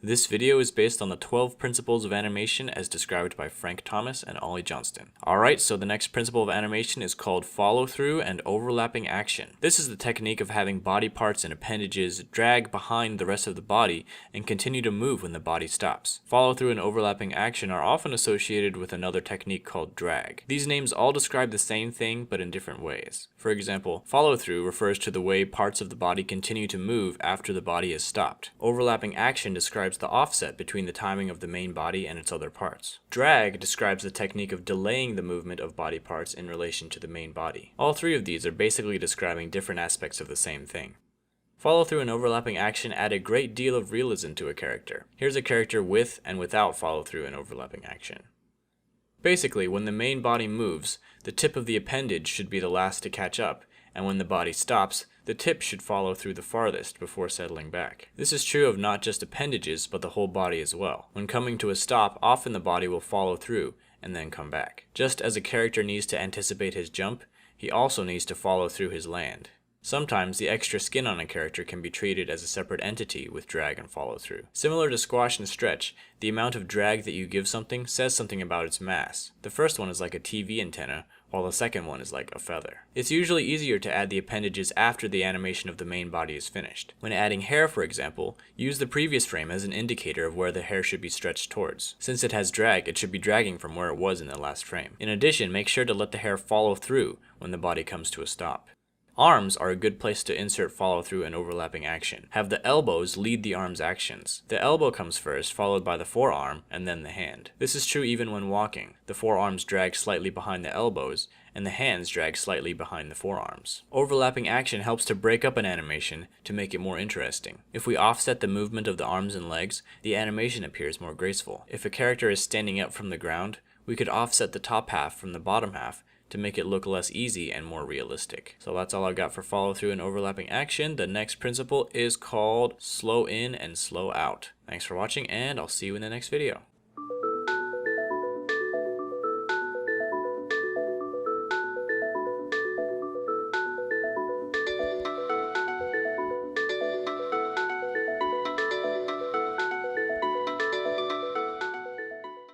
This video is based on the 12 principles of animation as described by Frank Thomas and Ollie Johnston. Alright, so the next principle of animation is called follow-through and overlapping action. This is the technique of having body parts and appendages drag behind the rest of the body and continue to move when the body stops. Follow-through and overlapping action are often associated with another technique called drag. These names all describe the same thing but in different ways. For example, follow-through refers to the way parts of the body continue to move after the body is stopped. Overlapping action describes the offset between the timing of the main body and its other parts. Drag describes the technique of delaying the movement of body parts in relation to the main body. All three of these are basically describing different aspects of the same thing. Follow-through and overlapping action add a great deal of realism to a character. Here's a character with and without follow-through and overlapping action. Basically, when the main body moves, the tip of the appendage should be the last to catch up, and when the body stops, the tip should follow through the farthest before settling back. This is true of not just appendages, but the whole body as well. When coming to a stop, often the body will follow through and then come back. Just as a character needs to anticipate his jump, he also needs to follow through his land. Sometimes the extra skin on a character can be treated as a separate entity with drag and follow through. Similar to squash and stretch, the amount of drag that you give something says something about its mass. The first one is like a TV antenna, while the second one is like a feather. It's usually easier to add the appendages after the animation of the main body is finished. When adding hair, for example, use the previous frame as an indicator of where the hair should be stretched towards. Since it has drag, it should be dragging from where it was in the last frame. In addition, make sure to let the hair follow through when the body comes to a stop. Arms are a good place to insert follow-through and overlapping action. Have the elbows lead the arm's actions. The elbow comes first, followed by the forearm, and then the hand. This is true even when walking. The forearms drag slightly behind the elbows, and the hands drag slightly behind the forearms. Overlapping action helps to break up an animation to make it more interesting. If we offset the movement of the arms and legs, the animation appears more graceful. If a character is standing up from the ground, we could offset the top half from the bottom half to make it look less easy and more realistic. So that's all I've got for follow through and overlapping action. The next principle is called slow in and slow out. Thanks for watching, and I'll see you in the next video.